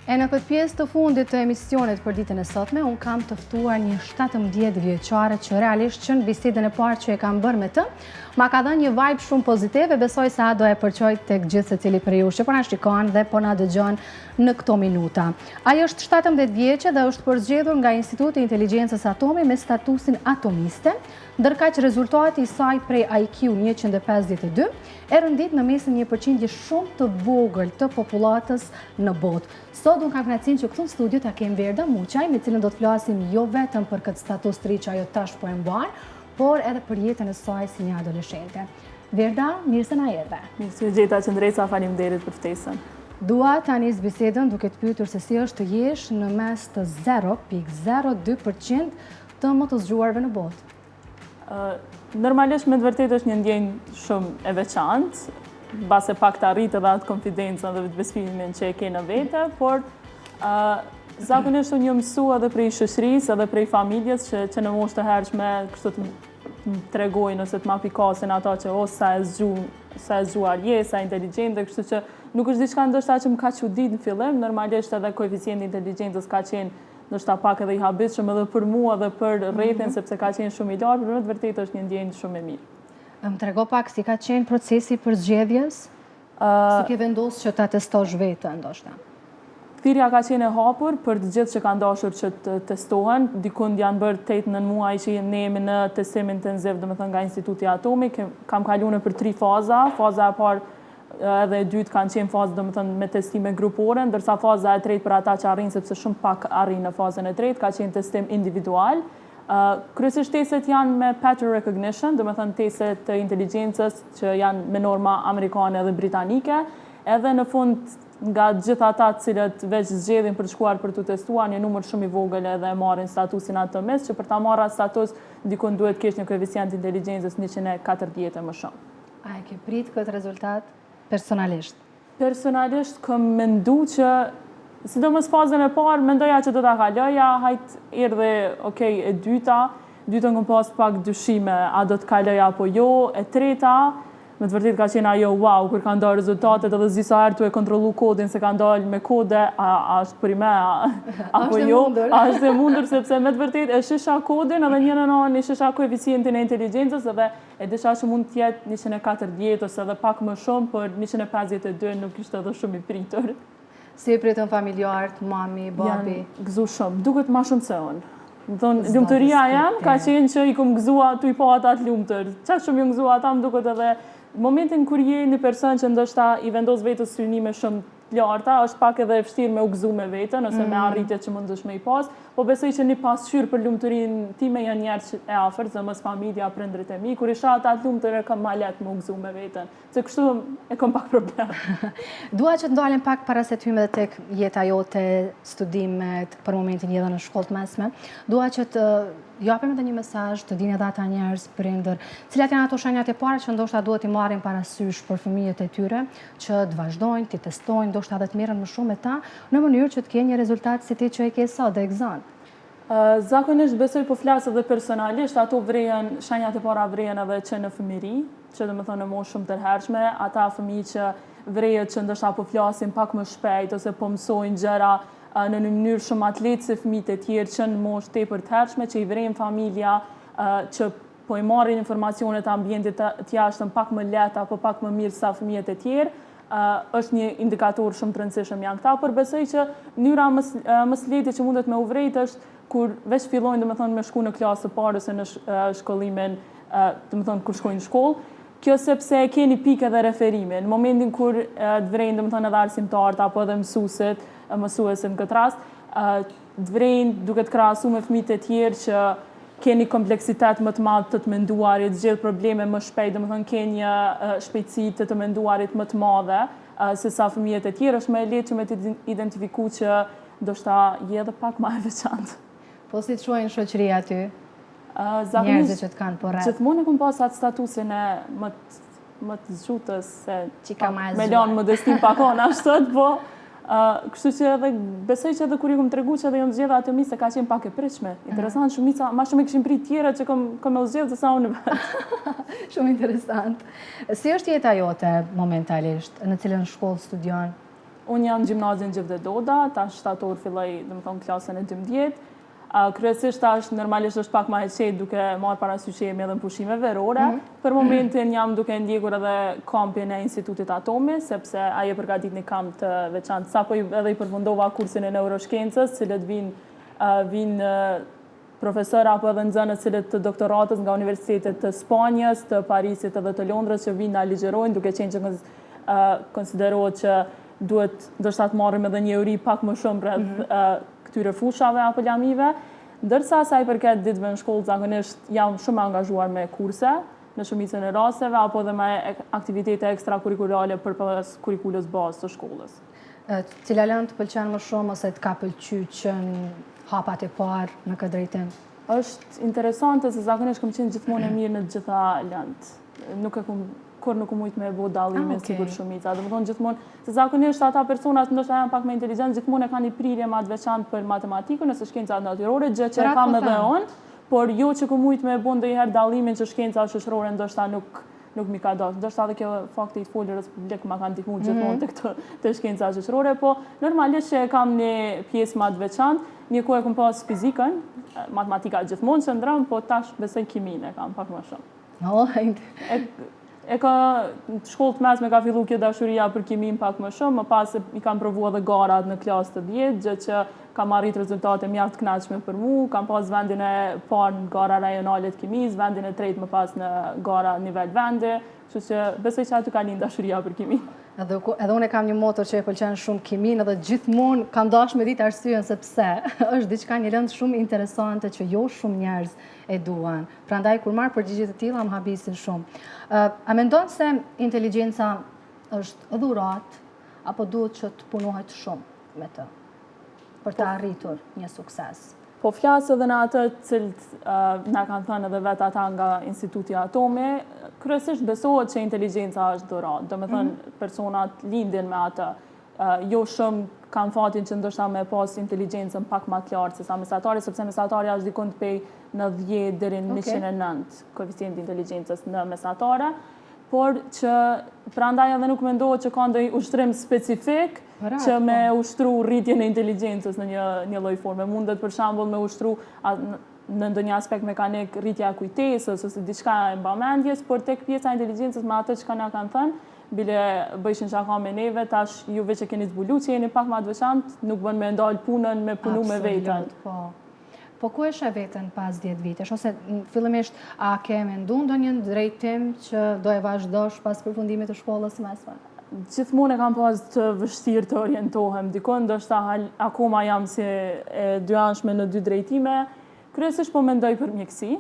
E në këtë pjesë të fundit të emisionit për ditën e sotme, unë kam të ftuar një 17 vjeçare që realisht që në bisedën e parë që e kam bërë me të, ma ka dhënë një vibe shumë pozitive, besoj se do e përqoj tek gjithë secili prej jush që po na shikon dhe po na dëgjon në këto minuta. Ajo është 17 vjeçe dhe është përzgjedhur nga Instituti i Inteligjencës Atomi me statusin atomiste, ndërkaq rezultati i saj prej IQ 152 e rëndit në mesin një përqindje shumë të vogël të popullatës në botë. Sot unë kam kënaqësinë që këtu në studio ta kem Verda Muçaj, me cilën do të flasim jo vetëm për këtë status të ri që ajo tash po e mban, por edhe për jetën e saj si një adoleshente. Verda, mirë se na erdhe. Mirë se gjeta Qëndresa, faleminderit për ftesën. Dua ta nis bisedën duke të pyetur se si është të jesh në mes të 0.02% të më të zgjuarve në botë. Normalisht me të vërtetë është një ndjenjë shumë e veçantë, base pak të arritë edhe atë konfidencën dhe vetëbesimin që e ke në vete, por zakonisht unë jam mësuar edhe prej shoqërisë edhe prej familjes që në moshë të hershme kështu të më tregojnë ose të më apikasin ata që sa e zgjuar je, sa inteligjente, kështu që nuk është diçka ndoshta që më ka çudit në fillim, normalisht edhe koeficienti i inteligjencës ka qenë ndoshta pak edhe i habitshëm edhe për mua dhe për rrethin sepse ka qenë shumë i lartë, por në të vërtetë është një ndjenjë shumë e mirë. Më trego pak si ka qenë procesi për zgjedhjes? Si ke vendosur që ta testosh veten ndoshta? Thirrja ka qenë e hapur për të gjithë që kanë dashur që të testohen. Dikund janë bërë 8-9 muaj që ne jemi në testim intensiv, domethënë nga Instituti Atomi, kam kaluar për 3 faza. Faza e parë edhe e dytë kanë qenë fazë domethënë me testime grupore, ndërsa faza e tretë për ata që arrin sepse shumë pak arrin në fazën e tretë ka qenë testim individual. Kryesisht testet janë me pattern recognition, domethënë testet të inteligjencës që janë me norma amerikane dhe britanike, edhe në fund nga gjithë ata të cilët veç zgjedhin për të shkuar për të testuar, një numër shumë i vogël edhe e marrin statusin atomist, që për ta marrë status dikun duhet kesh një koeficient inteligjencës 140 më shumë. A e ke prit këtë rezultat personalisht? Personalisht kam mendu që sidomos fazën e parë mendoja që do ta kaloja, hajt erdhi e dytën kam pas pak dyshime, a do të kaloj apo jo, e treta me të vërtetë ka qenë ajo wow, kur kanë dalë rezultatet edhe disa herë tu e kontrollu kodin se kanë dalë me kode, a është për me, apo jo, a është e mundur, sepse me të vërtetë e shisha kodin edhe një në anë e shisha koeficientin e inteligjencës edhe e disha që mund të jetë 140 ose edhe pak më shumë, por 152 nuk ishte edhe shumë i pritur. Si e pritën familjarët, mami, babi? Janë gëzu shumë, duket ma shumë se unë. Lumëtëria jam ka qenë që i kom gëzua tu i po ata të lumëtër. Qa shumë ju gëzua ata më duket edhe momentin kur je një person që ndoshta i vendos vetës synime shumë larta, është pak edhe vështirë me u gëzu me vetën, ose me arritjet që mund dëshme i pas, po besoj që një pasqyrë për lumëtërinë time janë njerë e afërt, zëmës familja, prindrit e mi, kur isha ata të lumëtër e kam ma letë me u gëzu me vetën, se kështu e kam pak problem. Dua që të ndalem pak para se të hymë dhe tek jeta jote, studimet, për momentin edhe në shkollë të mesme, dua që të japim edhe një mesazh të dinë edhe ata njerëz prindër, cilat janë ato shenjat e para që ndoshta duhet i marrin parasysh për fëmijët e tyre, që të vazhdojnë, të testojnë, ndoshta edhe të merren më shumë me ta, në mënyrë që të kenë një rezultat si ti që e ke sot dhe egzant. Zakonisht besoj po flas edhe personalisht, ato vrehen, shenjat e para vrehen edhe që në fëmijëri, që domethënë në moshë shumë të hershme, ata fëmijë që vrehet që ndoshta po flasin pak më shpejt ose po mësojnë gjëra në një mënyrë shumë atletë se fëmijët e tjerë që në moshë tepër të hershme, që i vrejnë familja, që po i marrin informacionet ambientit të jashtëm pak më lehtë apo pak më mirë sa fëmijët e tjerë, është një indikator shumë të rëndësishëm janë këta, por besoj që mënyra më së lehtë që mundet me u vrejt është kur veç fillojnë domethënë me shku në klasë të parë ose në shkollimin, domethënë kur shkojnë në shkollë. Kjo sepse e keni pikë edhe referime. Në momentin kur të vrejnë domethënë edhe arsimtarët apo edhe mësuesit në këtë rast, të vrejnë duke të krahasu me fëmijët e tjerë që keni kompleksitet më të madh të menduarit, zgjedh probleme më shpejt, domethënë keni një shpejtësi të menduarit më të madhe se sa fëmijët e tjerë, është më e lehtë që me të identifiku që ndoshta je edhe pak më e veçantë. Po si të shohin shoqëria aty? Njerëzit që të kanë po rreth. Gjithmonë kam pas atë statusin e më të zgjutës se me lanë modestin pakon ashtu, po kështu që edhe besoj që edhe kur i kam tregu që edhe jam zgjedhur atë se ka qenë pak e pritshme. Interesant, shumica më shumë e kishin prit tjera që kam u zgjedhur se sa unë vetë. Shumë interesant. Si është jeta jote momentalisht, në cilën shkollë studion? Unë jam gjimnazin Gjevdet Doda, tash shtator filloj, klasën e 12. Kryesisht tash normalisht është pak ma e qetë duke marrë parasysh që jemi edhe në pushime verore. Për momentin jam duke ndjekur edhe kampin e Institutit Atomi, sepse aje përgatit një kamp të veçantë. Sapo edhe i përfundova kursin e neuroshkencës, cilët vinë profesor apo edhe nxënës cilët të doktoratës nga Universitetet të Spanjës, të Parisit edhe të Londrës që vinë na ligjerojnë, duke qenë që konsiderohet që duhet ndoshta të marrim edhe një uri pak më shumë rreth këtyre fushave apo lamive, ndërsa sa i përket ditëve në shkollë zakonisht jam shumë angazhuar me kurse në shumicën e rasteve apo edhe me aktivitete ekstrakurrikulare përpas kurrikulës bazë të shkollës. Cila lëndë të pëlqen më shumë ose të ka pëlqyer që në hapat e parë në këtë drejtim? Është interesante se zakonisht kam qenë gjithmonë e mirë në të gjitha lëndë. Kur nuk mujtë me e bo dallimin sigur shumica. Dhe më thonë gjithmonë, se zakonisht ata personat ndoshta janë pak më inteligjent, gjithmonë e kanë një prirje më të veçantë për matematikën ose shkencat natyrore, gjë që e kam edhe unë, por jo që ku mujtë me e bo ndonjëherë dallimin që shkencat shoqërore ndoshta nuk mi ka dashur. Ndoshta edhe kjo fakti i foljes publik ma kanë ndihmuar gjithmonë te shkencat shoqërore, po normalisht që e kam një pjesë më të veçantë. Një kohë kam pas fizikën, matematika gjithmonë qëndron, po tash besoj kiminë e kam pak më shumë. Në shkollë të mesme ka fillu kjo dashuria për kimin pak më shumë, më pas i kam provu edhe garat në klasë të 10, gjë që kam arrit rezultate mjaft kënaqshme për mu, kam pas vendin e parë në gara rajonale të kimis, vendin e tretë më pas në gara nivel vendi, kështu që besoj që aty ka një dashuria për kimin. Edhe unë kam një motor që e pëlqen shumë kimin edhe gjithmonë kam dashur me ditë arsyeën se pse. Është diçka një lëndë shumë interesante që jo shumë njerëz e duan. Prandaj kur marr përgjigje të tilla më habisin shumë. A mendon se inteligjenca është dhurat apo duhet që të punohet shumë me të për të arritur një sukses? Po flasë edhe në atë cilët na kanë thënë edhe vetë ata nga Instituti Atomi, kryesisht besohet që inteligjenca është dhurat. Do me thënë personat lindin me atë. Jo shumë kanë fatin që ndoshta me pas inteligjencën pak më të lartë se sa mesatari, sepse mesatari është dikon të pej në 10 deri në 109 koeficienti inteligjencës në mesatare, por që prandaj edhe nuk mendohet që ka ndonjë ushtrim specifik që me ushtru rritjen e inteligjencës në një lloj forme. Mundet për shembull me ushtru në ndonjë aspekt mekanik rritja e kujtesës ose diçka e mbamendjes, por tek pjesa e inteligjencës me atë që na kanë thënë, bile bëjshin çaka me neve, tash juve që keni zbulu që jeni pak më të veçantë, nuk bën me ndal punën me punu me veten. Po ku e sheh veten pas 10 vitesh ose fillimisht a ke menduar ndonjë drejtim që do e vazhdosh pas përfundimit të shkollës mesme? Gjithmonë e kam pas të vështirë të orientohem. Dikon ndoshta akoma jam si e dyanshme në 2 drejtime. Kryesisht po mendoj për mjeksi.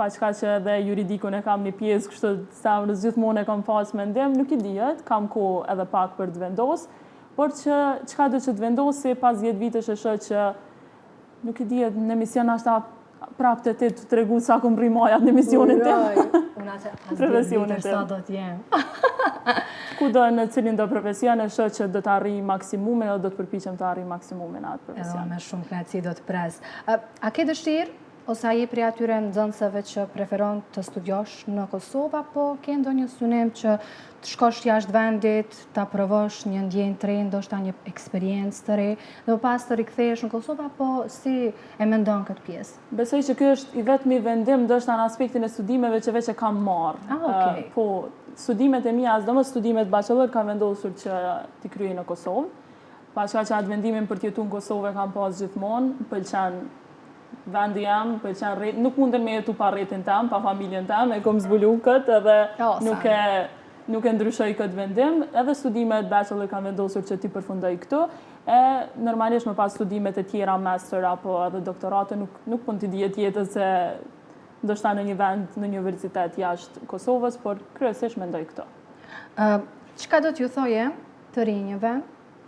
Paçka që edhe juridikun e kam një pjesë, kështu semrës gjithmonë e kam pas mendim, nuk i dihet, kam kohë edhe pak për të vendos, por që çka do që të vendosi pas 10 vitesh e shoh që nuk i dihet në emision ashta prapë të të tregu sa kom rrimajat në emisionin tim. Unë atë pas 10 vitesh sa do t'jem. Kudo në cilin do profesion e shoh që do të arrij maksimumin edhe do të përpiqem të arrij maksimumin atë profesion. Edhe me shumë kënaqësi do të pres. A ke dëshirë ose a je prej atyre nxënësve që preferon të studiosh në Kosovë apo ke ndonjë synim që të shkosh jashtë vendit, ta provosh një ndjenjë të re, ndoshta një eksperiencë të re, dhe më pas të rikthehesh në Kosovë apo si e mendon këtë pjesë? Besoj që ky është i vetmi vendim ndoshta në aspektin e studimeve që veç e kam marrë. Po studimet e mia, asdomos studimet bachelor kam vendosur që t'i kryej në Kosovë. Paçka që atë vendimin për të jetuar në Kosovë kam pas gjithmonë, më pëlqen vendi jam, nuk munden me jetu pa rretin tam, pa familjen tam, e kom zbulu këtë edhe nuk e ndryshoj këtë vendim, edhe studimet bachelor kam vendosur që ti përfundoj këtu, e normalisht më pas studimet e tjera master apo edhe doktorate nuk pun t'i dihet jetës se ndoshta në një vend, në një universitet jashtë Kosovës, por kryesisht mendoj këto. Çka do t'ju thoje të rinjëve,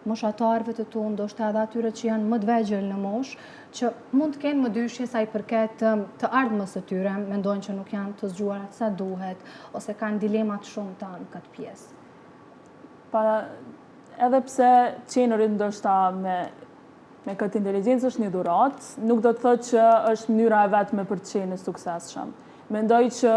moshatarëve të tu, ndoshta edhe atyre që janë më të vegjël në moshë, që mund të kenë më dyshje sa i përket të ardhmës së tyre, mendojnë që nuk janë të zgjuara sa duhet, ose kanë dilemat shumë ta në këtë pjesë. Edhe pse qenurit ndoshta me këtë inteligjencë është një dhuratë, nuk do të thotë që është mënyra e vetme për të qenë suksesshëm. Mendoj që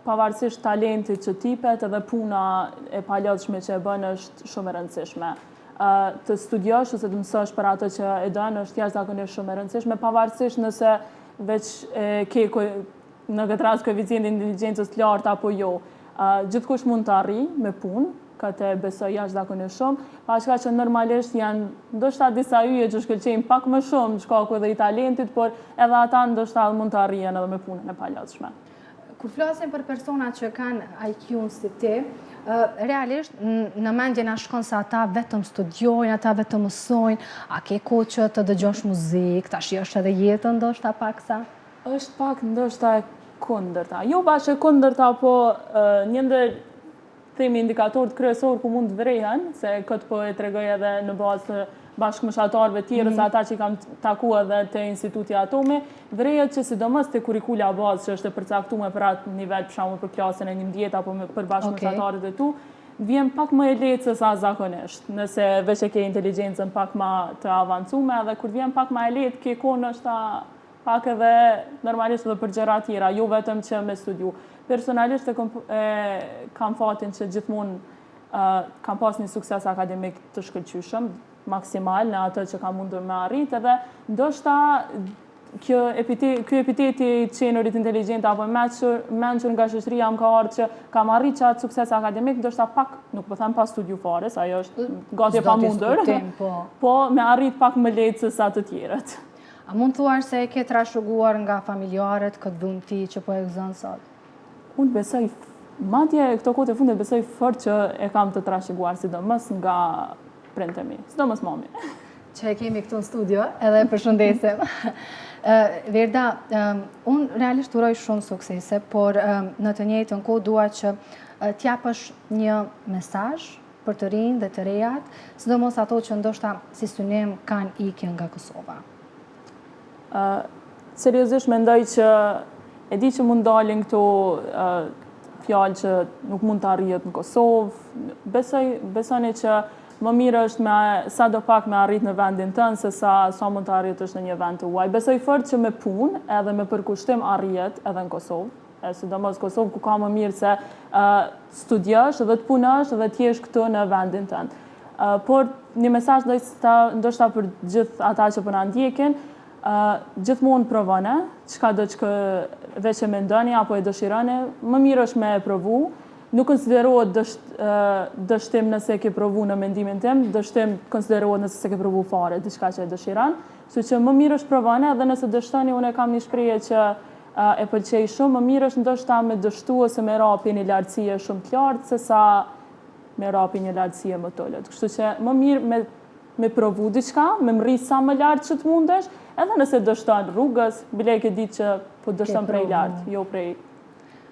pavarësisht talentit që tipet, edhe puna e palodhshme që e bën është shumë e rëndësishme. të studiosh ose të mësosh për ato që e dënë është jashtëzakonisht shumë e rëndësishme, pavarësisht nëse veç ke në këtë rast koeficientin e inteligjencës të lartë apo jo. Gjithkush mund të arrijë me punë, këtë besoj jashtëzakonisht shumë, pashka që normalisht janë ndoshta disa yje që shkëlqejnë pak më shumë shkaku edhe i talentit, por edhe ata ndoshta mund të arrijen edhe me punën e palotshme. Kur flasim për persona që kanë IQ-n si ti, realisht në mendje na shkon se ata vetëm studiojnë, ata vetëm mësojnë, a ke kohë që të dëgjosh muzikë, tash është edhe jetën ndoshta paksa? Është pak ndoshta e kundërta. Jo bashkë e kundërta, po një ndër themi indikatorët kryesor ku mund të vrehen, se këtë po e tregoj edhe në bazë të bashkëmëshatarëve tjerë, ose ata që i kam taku edhe të instituti Atomi, vrehet që sidomos te kurrikula bazë që është e përcaktuar për atë nivel, për shembull për klasën e 11 apo për bashkëmëshatarët e tu, vjen pak më e lehtë se sa zakonisht. Nëse veç e ke inteligjencën pak më të avancuar, edhe kur vjen pak më e lehtë, ke kohë është pak edhe normalisht edhe për gjëra tjera, jo vetëm që me studiu. Personalisht kam fatin që gjithmonë kam pas një sukses akademik të shkëlqyeshëm, maksimal në atë që kam mundur me arrit, edhe ndoshta ky epiteti i qenurit inteligjent apo mençur nga shoqëria më ka ardhur që kam arrit qatë sukses akademik, ndoshta pak, nuk po them pas studiu fare, sa ajo është gati e pamundur, po me arrit pak më lehtë se sa të tjerët. A mund të thuash se e ke trashëguar nga familjarët këtë dhunti që po e gëzon sot? Unë besoj, madje këto kohë të fundit besoj fort që e kam të trashëguar, sidomos nga prindërit e mi, sidomos mami. Që e kemi këtu në studio, edhe e përshëndesim. Verda, unë realisht uroj shumë suksese, por në të njëjtën kohë dua që t'japësh një mesazh për të rinj dhe të rejat, sidomos ato që ndoshta si synim kanë ikje nga Kosova. Seriozisht mendoj që e di që mund dalin këto fjalë që nuk mund të arrihet në Kosovë. Besoni që më mirë është sa do pak me arrit në vendin tënë, se sa mund të arrit është në një vend të huaj. Besoj fort që me punë edhe me përkushtim arrihet edhe në Kosovë. Sidomos Kosovë ku ka më mirë se studiosh edhe të punosh edhe të jesh këtu në vendin tënd. Por një mesazh ndoshta për gjithë ata që po na ndjekin, gjithmonë provone, çka do që veç e mendoni apo e dëshironi, më mirë është me e provu. Nuk konsiderohet dështim nëse ke provu në mendimin tim, dështim konsiderohet nëse se ke provu fare diçka që e dëshiron. Kështu që më mirë është provone, edhe nëse dështoni, unë kam një shprehje që e pëlqej shumë, më mirë është ndoshta me dështu ose me rapi një lartësie shumë të lartë, se sa me rapi një lartësie më të ulët. Kështu që më mirë me provu diçka, me mri sa më lartë që të mundesh, edhe nëse dështon rrugës, bile e ke ditë që po dështon prej lartë, jo prej.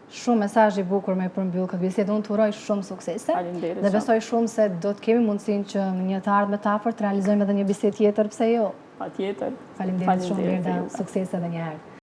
Shumë mesazh i bukur me përmbyll këtë bisedë. Unë të uroj shumë suksese. Faleminderit. Dhe besoj shumë se do të kemi mundësinë që në një të ardhmen të afërt të realizojmë edhe një bisedë tjetër, pse jo? Patjetër. Faleminderit shumë, Verda. Suksese edhe një herë.